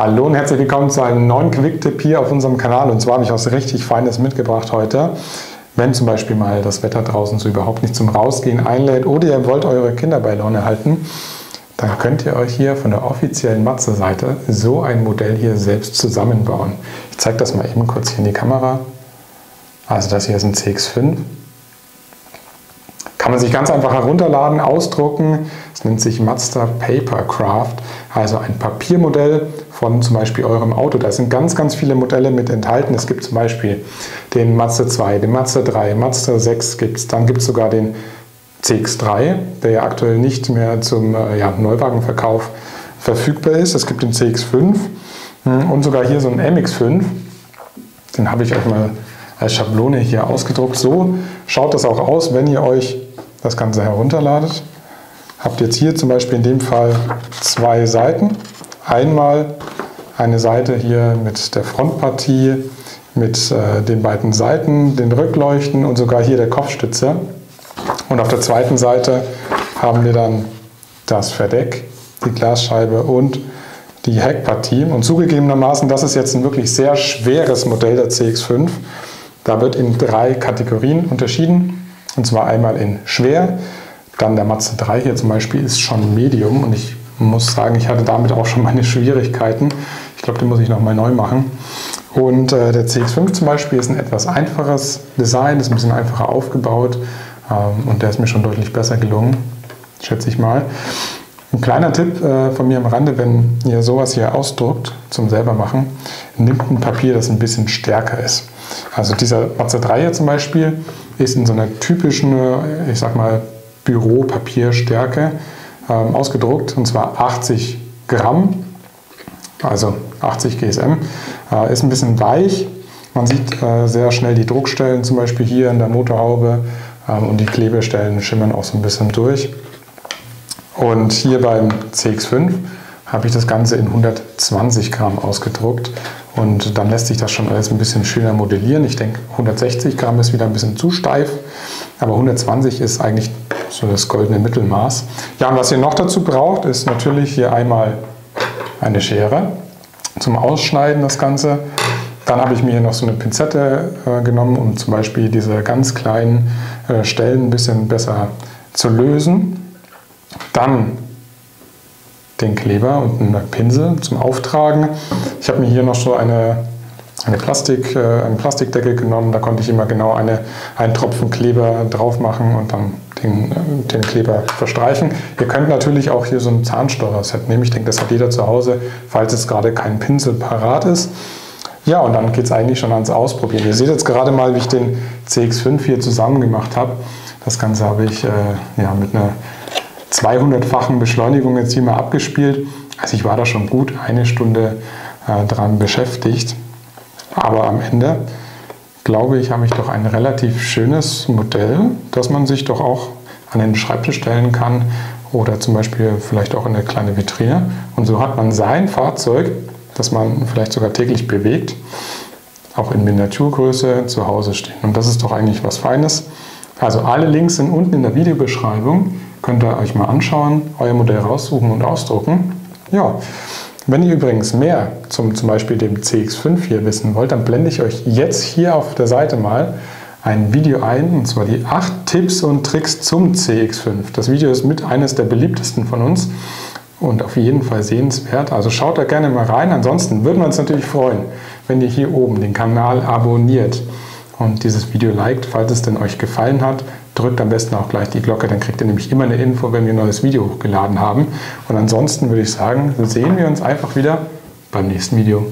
Hallo und herzlich willkommen zu einem neuen Quick-Tipp hier auf unserem Kanal. Und zwar habe ich was richtig Feines mitgebracht heute. Wenn zum Beispiel mal das Wetter draußen so überhaupt nicht zum Rausgehen einlädt oder ihr wollt eure Kinder bei Laune halten, dann könnt ihr euch hier von der offiziellen Matze-Seite so ein Modell hier selbst zusammenbauen. Ich zeige das mal eben kurz hier in die Kamera. Also das hier ist ein CX5. Kann man sich ganz einfach herunterladen, ausdrucken. Es nennt sich Mazda Papercraft, also ein Papiermodell von zum Beispiel eurem Auto. Da sind ganz viele Modelle mit enthalten. Es gibt zum Beispiel den Mazda 2, den Mazda 3, Mazda 6 gibt es. Dann gibt es sogar den CX3, der ja aktuell nicht mehr zum Neuwagenverkauf verfügbar ist. Es gibt den CX5 und sogar hier so einen MX5. Den habe ich euch mal als Schablone hier ausgedruckt. So schaut das auch aus, wenn ihr euch das Ganze herunterladet. Habt jetzt hier zum Beispiel in dem Fall zwei Seiten. Einmal eine Seite hier mit der Frontpartie, mit den beiden Seiten, den Rückleuchten und sogar hier der Kopfstütze. Und auf der zweiten Seite haben wir dann das Verdeck, die Glasscheibe und die Heckpartie. Und zugegebenermaßen, das ist jetzt ein wirklich sehr schweres Modell der CX5. Da wird in 3 Kategorien unterschieden. Und zwar einmal in schwer, dann der Mazda 3 hier zum Beispiel ist schon Medium und ich muss sagen, ich hatte damit auch schon meine Schwierigkeiten. Ich glaube, den muss ich nochmal neu machen. Und der CX5 zum Beispiel ist ein etwas einfaches Design, ist ein bisschen einfacher aufgebaut und der ist mir schon deutlich besser gelungen, schätze ich mal. Ein kleiner Tipp von mir am Rande, wenn ihr sowas hier ausdruckt zum selber machen, nehmt ein Papier, das ein bisschen stärker ist. Also dieser Mazda 3 hier zum Beispiel ist in so einer typischen, ich sag mal, Büropapierstärke ausgedruckt, und zwar 80 Gramm, also 80 GSM. Ist ein bisschen weich, man sieht sehr schnell die Druckstellen, zum Beispiel hier in der Motorhaube, und die Klebestellen schimmern auch so ein bisschen durch. Und hier beim CX5 habe ich das Ganze in 120 Gramm ausgedruckt und dann lässt sich das schon alles ein bisschen schöner modellieren. Ich denke, 160 Gramm ist wieder ein bisschen zu steif, aber 120 ist eigentlich so das goldene Mittelmaß. Ja, und was ihr noch dazu braucht, ist natürlich hier einmal eine Schere zum Ausschneiden das Ganze. Dann habe ich mir hier noch so eine Pinzette genommen, um zum Beispiel diese ganz kleinen Stellen ein bisschen besser zu lösen. Dann den Kleber und einen Pinsel zum Auftragen. Ich habe mir hier noch so einen Plastikdeckel genommen, da konnte ich immer genau einen Tropfen Kleber drauf machen und dann den Kleber verstreichen. Ihr könnt natürlich auch hier so ein Zahnstocher-Set nehmen. Ich denke, das hat jeder zu Hause, falls jetzt gerade kein Pinsel parat ist. Ja, und dann geht es eigentlich schon ans Ausprobieren. Ihr seht jetzt gerade mal, wie ich den CX5 hier zusammen gemacht habe. Das Ganze habe ich mit einer 200-fachen Beschleunigung jetzt hier mal abgespielt. Also ich war da schon gut eine Stunde dran beschäftigt. Aber am Ende, glaube ich, habe ich doch ein relativ schönes Modell, das man sich doch auch an den Schreibtisch stellen kann oder zum Beispiel vielleicht auch in eine kleine Vitrine. Und so hat man sein Fahrzeug, das man vielleicht sogar täglich bewegt, auch in Miniaturgröße zu Hause stehen. Und das ist doch eigentlich was Feines. Also alle Links sind unten in der Videobeschreibung. Könnt ihr euch mal anschauen, euer Modell raussuchen und ausdrucken. Ja, wenn ihr übrigens mehr zum Beispiel dem CX5 hier wissen wollt, dann blende ich euch jetzt hier auf der Seite mal ein Video ein, und zwar die 8 Tipps und Tricks zum CX5. Das Video ist mit eines der beliebtesten von uns und auf jeden Fall sehenswert. Also schaut da gerne mal rein. Ansonsten würden wir uns natürlich freuen, wenn ihr hier oben den Kanal abonniert und dieses Video liked, falls es denn euch gefallen hat. Drückt am besten auch gleich die Glocke, dann kriegt ihr nämlich immer eine Info, wenn wir ein neues Video hochgeladen haben. Und ansonsten würde ich sagen, sehen wir uns einfach wieder beim nächsten Video.